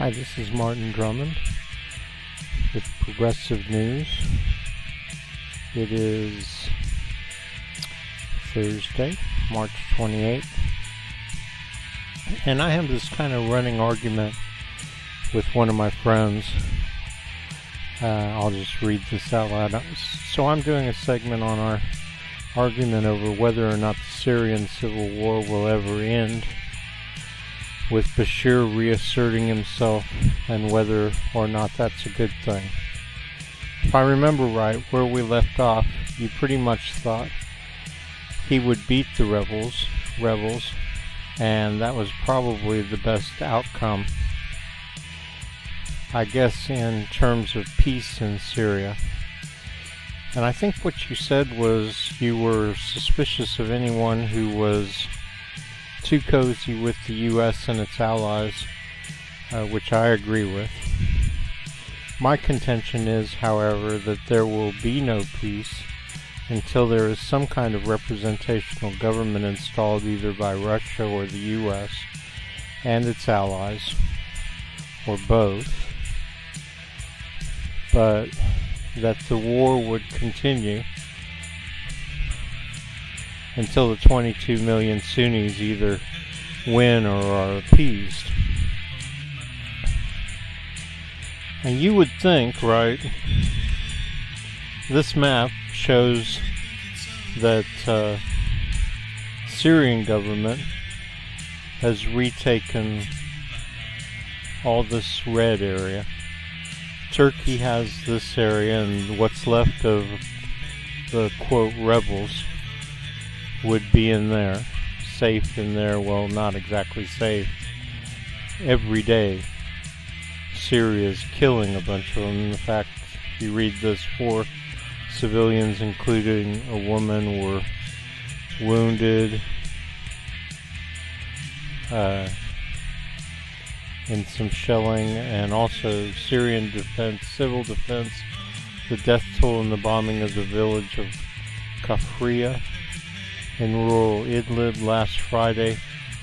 Hi, this is Martin Drummond with Progressive News. It is Thursday, March 28th, and I have this kind of running argument with one of my friends. I'll just read this out loud. So I'm doing a segment on our argument over whether or not the Syrian civil war will ever end, with Bashir reasserting himself, and whether or not that's a good thing. If I remember right, where we left off, you pretty much thought he would beat the rebels, and that was probably the best outcome, I guess, in terms of peace in Syria. And I think what you said was you were suspicious of anyone who was too cozy with the U.S. and its allies, which I agree with. My contention is, however, that there will be no peace until there is some kind of representational government installed either by Russia or the U.S. and its allies, or both, but that the war would continue until the 22 million Sunnis either win or are appeased. And you would think, right, this map shows that Syrian government has retaken all this red area. Turkey has this area, and what's left of the, quote, rebels would be in there, safe in there. Well, not exactly safe. Every day, Syria is killing a bunch of them. In fact, if you read this, 4 civilians, including a woman, were wounded in some shelling, and also Syrian defense, civil defense. The death toll in the bombing of the village of Kafria in rural Idlib last Friday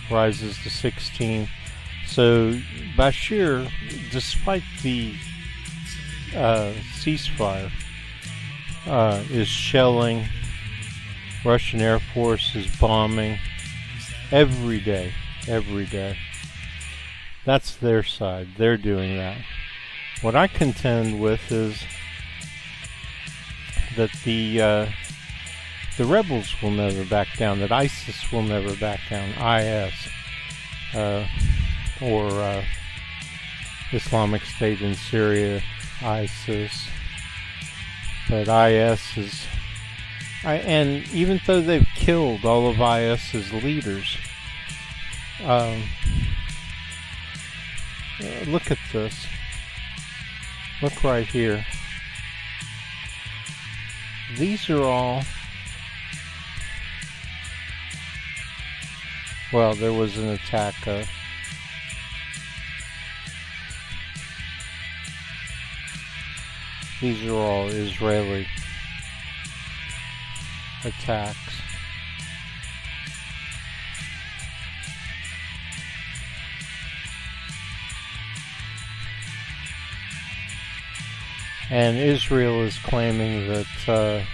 rises to 16. So Bashir, despite the ceasefire, is shelling. Russian Air Force is bombing every day. That's their side. They're doing that. What I contend with is that the rebels will never back down, that ISIS will never back down, IS, or Islamic State in Syria, ISIS, but IS is, and even though they've killed all of IS's leaders, look at this, look right here, these are all, well, there was an attack, these are all Israeli attacks. And Israel is claiming that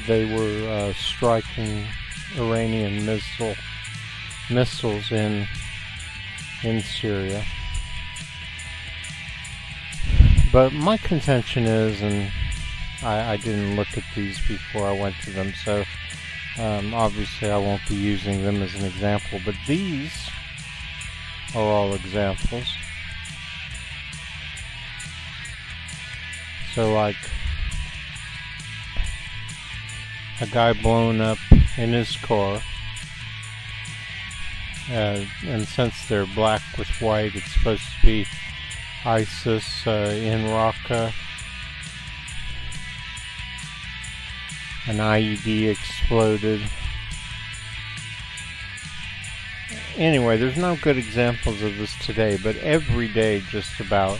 they were striking Iranian missiles in Syria. But my contention is, and I didn't look at these before I went to them, so obviously I won't be using them as an example, but these are all examples. So like a guy blown up in his car, and since they're black with white, it's supposed to be ISIS in Raqqa. An IED exploded. Anyway, there's no good examples of this today, but every day just about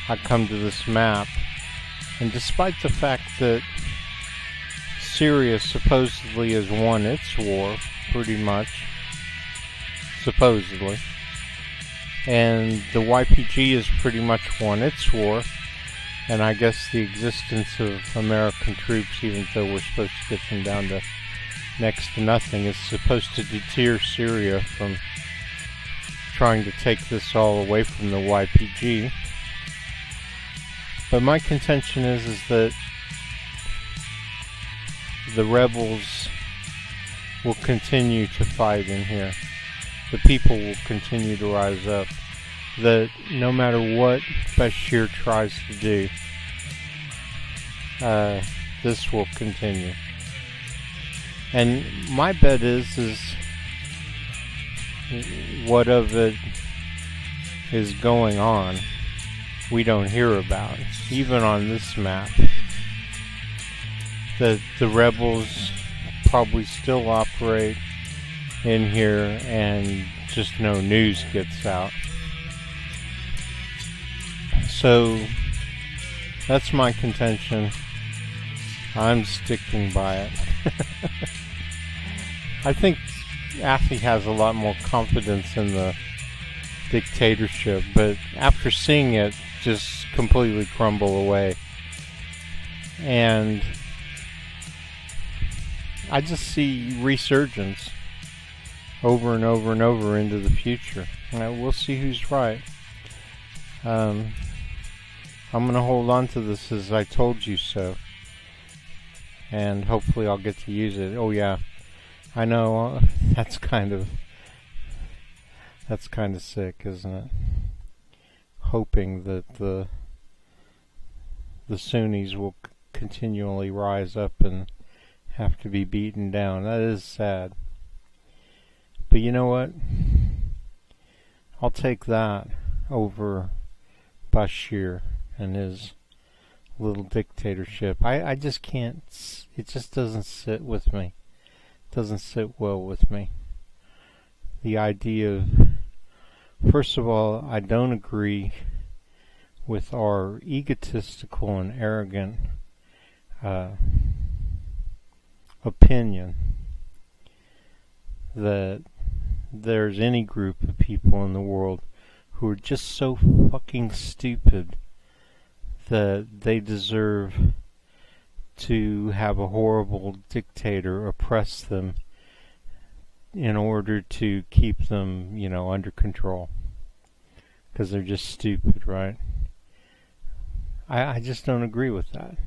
I come to this map, and despite the fact that Syria supposedly has won its war, pretty much. Supposedly. And the YPG has pretty much won its war. And I guess the existence of American troops, even though we're supposed to get them down to next to nothing, is supposed to deter Syria from trying to take this all away from the YPG. But my contention is that the rebels will continue to fight in here. The people will continue to rise up. That no matter what Bashir tries to do, this will continue. And my bet is what of it is going on we don't hear about, even on this map. That the rebels probably still operate in here and just no news gets out. So that's my contention. I'm sticking by it. I think Afi has a lot more confidence in the dictatorship, but after seeing it just completely crumble away, and I just see resurgence over and over and over into the future. We'll see who's right. I'm going to hold on to this as I told you so, and hopefully I'll get to use it. Oh yeah, I know, that's kind of sick, isn't it? Hoping that the Sunnis will continually rise up and have to be beaten down. That is sad. But you know what? I'll take that over Bashir and his little dictatorship. I just can't, it just doesn't sit with me. It doesn't sit well with me. The idea of, first of all, I don't agree with our egotistical and arrogant opinion that there's any group of people in the world who are just so fucking stupid that they deserve to have a horrible dictator oppress them in order to keep them, under control. Because they're just stupid, right? I just don't agree with that.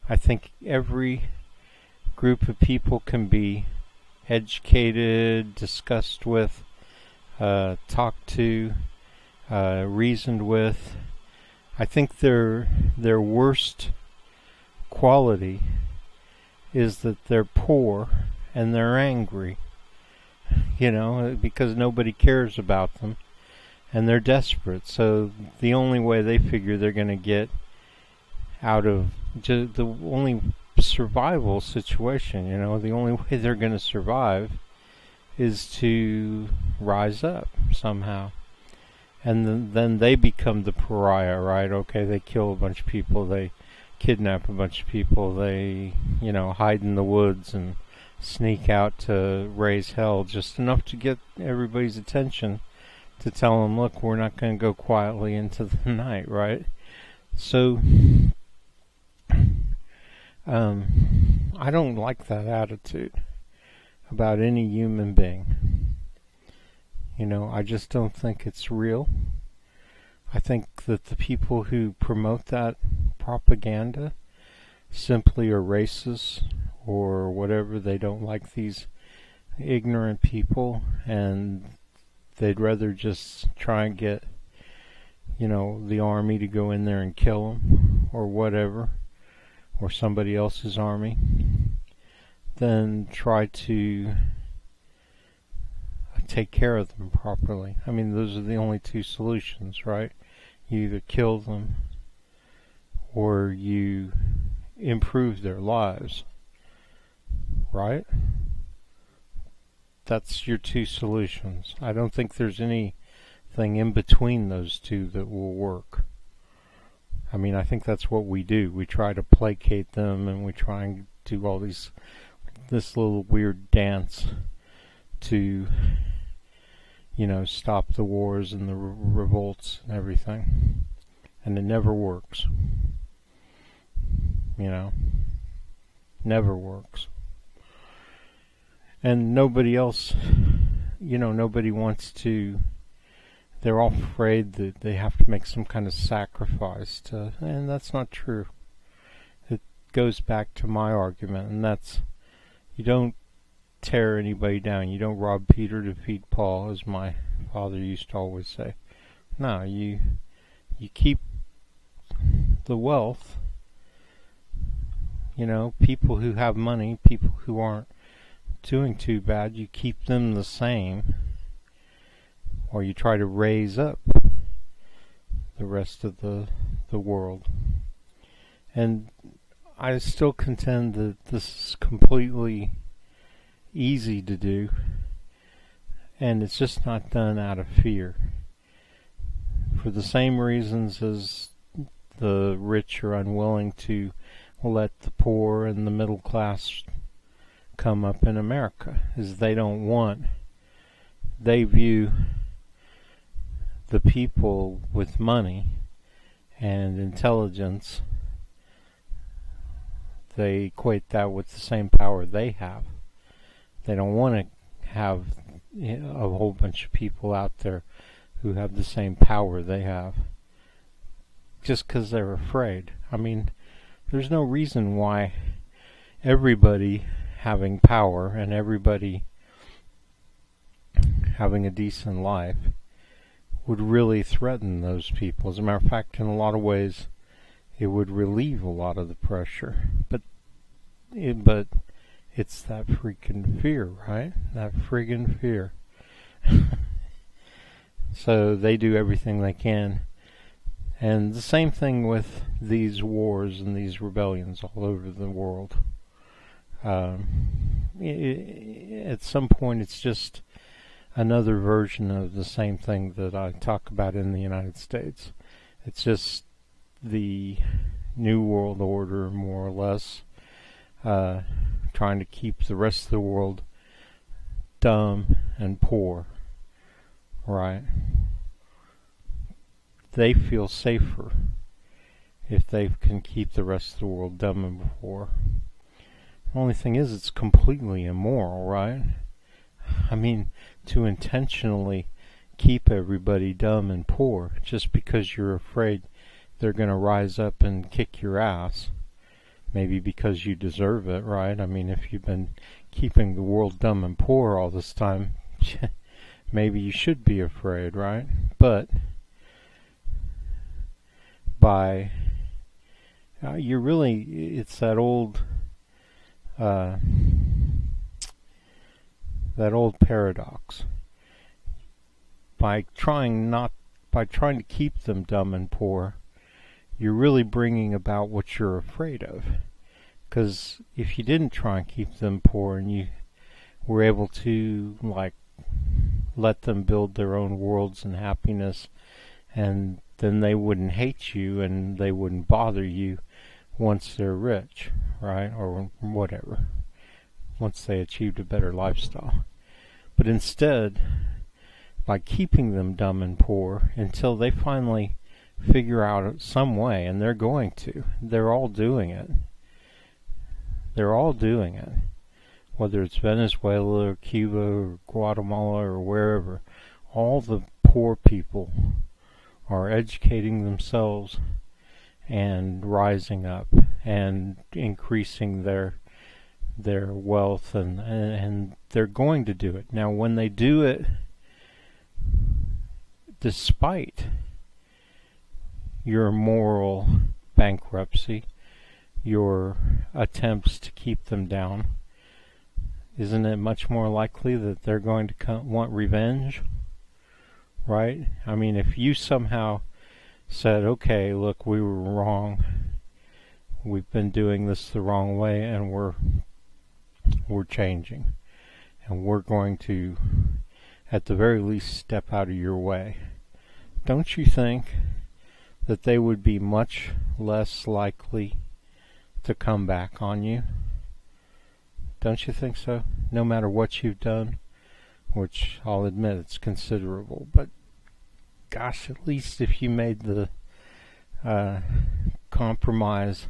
I think every group of people can be educated, discussed with, talked to, reasoned with. I think their worst quality is that they're poor and they're angry, because nobody cares about them, and they're desperate. So the only way they figure they're going to get out of the only survival situation, the only way they're going to survive is to rise up somehow. And then they become the pariah, right? Okay, they kill a bunch of people, they kidnap a bunch of people, they, hide in the woods and sneak out to raise hell, just enough to get everybody's attention to tell them, look, we're not going to go quietly into the night, right? So I don't like that attitude about any human being. I just don't think it's real. I think that the people who promote that propaganda simply are racist or whatever. They don't like these ignorant people, and they'd rather just try and get, the army to go in there and kill them or whatever, or somebody else's army, than try to take care of them properly. I mean, those are the only two solutions, right? You either kill them or you improve their lives, right? That's your two solutions. I don't think there's anything in between those two that will work. I mean, I think that's what we do. We try to placate them, and we try and do all this little weird dance to, stop the wars and the revolts and everything. And it never works. Never works. And nobody else, nobody wants to, they're all afraid that they have to make some kind of sacrifice and that's not true. It goes back to my argument, and that's, you don't tear anybody down. You don't rob Peter to feed Paul, as my father used to always say. No, you keep the wealth. People who have money, people who aren't doing too bad, you keep them the same, or you try to raise up the rest of the world. And I still contend that this is completely easy to do, and it's just not done out of fear. For the same reasons as the rich are unwilling to let the poor and the middle class come up in America, is they view the people with money and intelligence, they equate that with the same power they have. They don't want to have a whole bunch of people out there who have the same power they have, just because they're afraid. I mean, there's no reason why everybody having power and everybody having a decent life would really threaten those people. As a matter of fact, in a lot of ways, it would relieve a lot of the pressure. But it's that freaking fear, right? That friggin' fear. So they do everything they can. And the same thing with these wars and these rebellions all over the world. At some point, it's just another version of the same thing that I talk about in the United States. It's just the New World Order, more or less, trying to keep the rest of the world dumb and poor, right? They feel safer if they can keep the rest of the world dumb and poor. The only thing is, it's completely immoral, right? I mean, to intentionally keep everybody dumb and poor just because you're afraid they're going to rise up and kick your ass. Maybe because you deserve it, right? I mean, if you've been keeping the world dumb and poor all this time, maybe you should be afraid, right? But you're really, it's that old paradox. By trying to keep them dumb and poor, you're really bringing about what you're afraid of. Because if you didn't try and keep them poor and you were able to, let them build their own worlds and happiness, and then they wouldn't hate you and they wouldn't bother you once they're rich, right? Or whatever. Once they achieved a better lifestyle. But instead, by keeping them dumb and poor until they finally figure out some way, and they're going to. They're all doing it. They're all doing it. Whether it's Venezuela or Cuba or Guatemala or wherever, all the poor people are educating themselves and rising up and increasing their wealth, and they're going to do it. Now, when they do it, despite your moral bankruptcy, your attempts to keep them down, isn't it much more likely that they're going to want revenge? Right? I mean, if you somehow said, okay, look, we were wrong, we've been doing this the wrong way, and we're changing, and we're going to, at the very least, step out of your way, don't you think that they would be much less likely to come back on you? Don't you think so? No matter what you've done, which I'll admit it's considerable, but gosh, at least if you made the compromise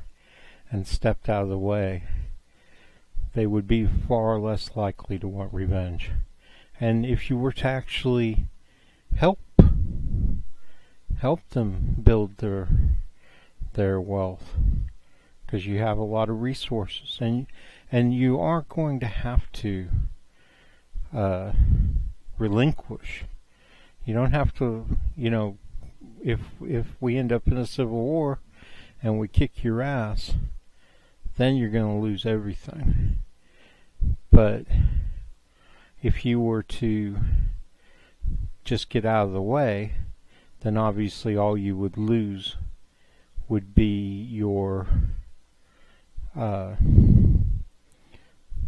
and stepped out of the way, they would be far less likely to want revenge. And if you were to actually help them build their wealth, because you have a lot of resources, and you aren't going to have to relinquish. You don't have to, if we end up in a civil war and we kick your ass, then you're going to lose everything. But if you were to just get out of the way, then obviously all you would lose would be your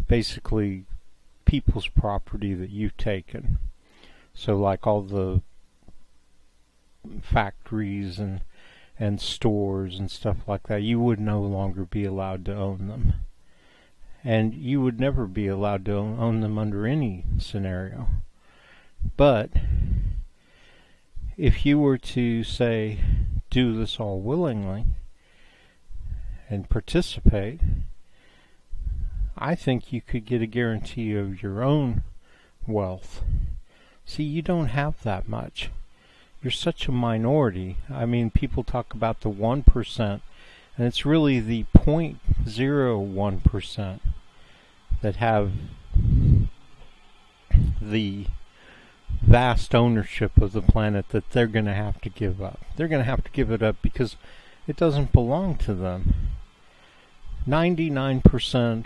basically people's property that you've taken. So like all the factories and stores and stuff like that, you would no longer be allowed to own them. And you would never be allowed to own them under any scenario. But if you were to, say, do this all willingly and participate, I think you could get a guarantee of your own wealth. See, you don't have that much. You're such a minority. I mean, people talk about the 1%, and it's really the 0.01% that have the vast ownership of the planet that they're going to have to give up. They're going to have to give it up because it doesn't belong to them. 99%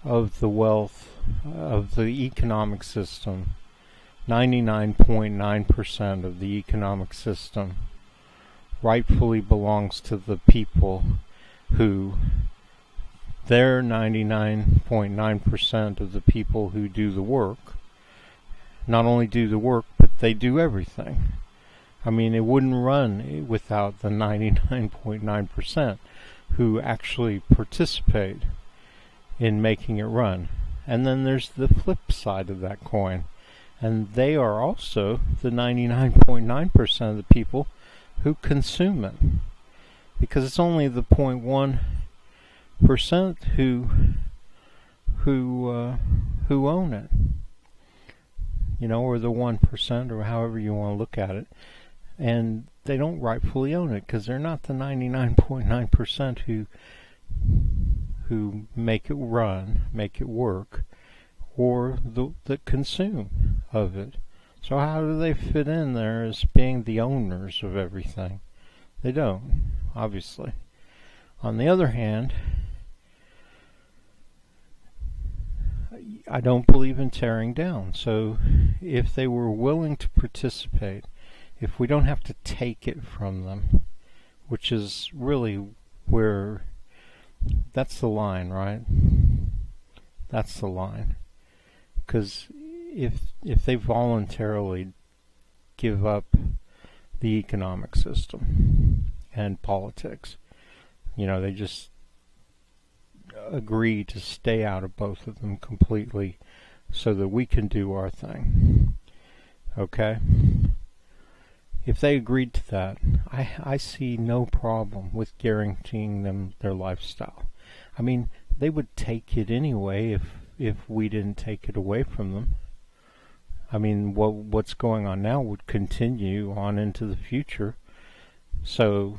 of the wealth of the economic system, 99.9% of the economic system rightfully belongs to the people who, they're 99.9% of the people who do the work. Not only do the work, but they do everything. I mean, it wouldn't run without the 99.9% who actually participate in making it run. And then there's the flip side of that coin. And they are also the 99.9% of the people who consume it. Because it's only the 0.1% who own it. Or the 1%, or however you want to look at it. And they don't rightfully own it because they're not the 99.9% who make it run, make it work, or the consume of it. So how do they fit in there as being the owners of everything? They don't, obviously. On the other hand, I don't believe in tearing down. So if they were willing to participate, if we don't have to take it from them, which is really where, that's the line, right? That's the line. Because if they voluntarily give up the economic system and politics, they just agree to stay out of both of them completely so that we can do our thing. Okay? If they agreed to that, I see no problem with guaranteeing them their lifestyle. I mean, they would take it anyway if we didn't take it away from them. I mean, what's going on now would continue on into the future. So,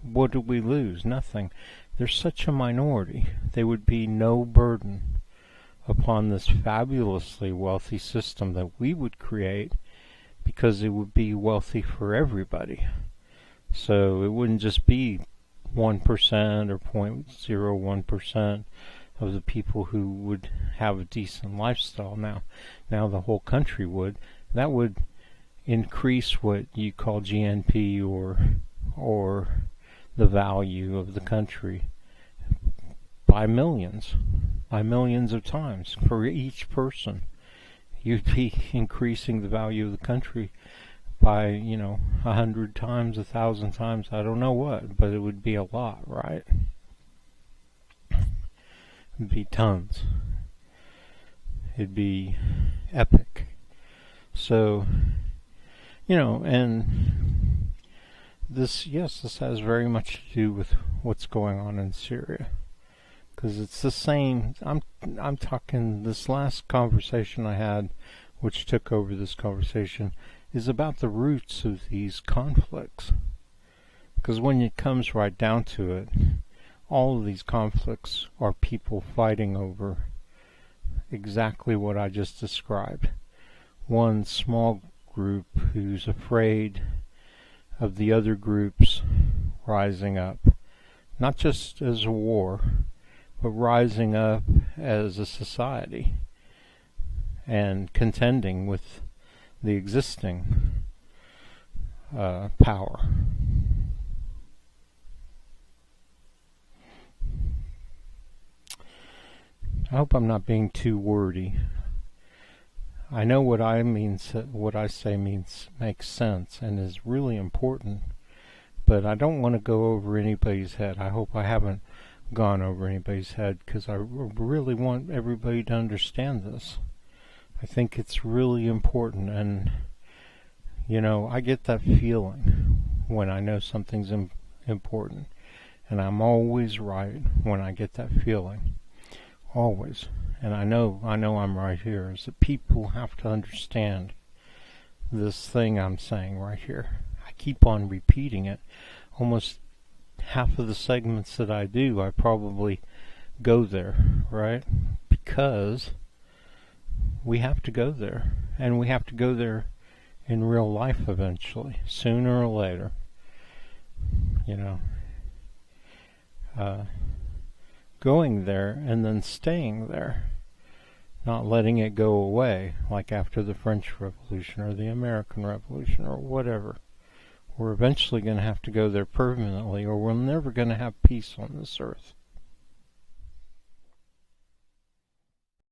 what do we lose? Nothing. They're such a minority. They would be no burden upon this fabulously wealthy system that we would create, because it would be wealthy for everybody. So it wouldn't just be 1% or 0.01% of the people who would have a decent lifestyle. Now the whole country would. That would increase what you call GNP or the value of the country by millions of times for each person. You'd be increasing the value of the country by, 100 times, 1,000 times, I don't know what, but it would be a lot, right? It'd be tons. it'd be epic. So, and this has very much to do with what's going on in Syria. Because it's the same, I'm talking, this last conversation I had, which took over this conversation, is about the roots of these conflicts. Because when it comes right down to it, all of these conflicts are people fighting over exactly what I just described. One small group who's afraid of the other groups rising up, not just as a war, but rising up as a society and contending with the existing power. I hope I'm not being too wordy. I know what I say makes sense and is really important, but I don't want to go over anybody's head. I hope I haven't gone over anybody's head, because I really want everybody to understand this. I think it's really important, and I get that feeling when I know something's important, and I'm always right when I get that feeling. Always. And I know I'm right here, is that people have to understand this thing I'm saying right here. I keep on repeating it. Almost half of the segments that I do, I probably go there, right? Because we have to go there. And we have to go there in real life eventually, sooner or later. Going there and then staying there, not letting it go away, like after the French Revolution or the American Revolution or whatever. We're eventually going to have to go there permanently, or we're never going to have peace on this earth.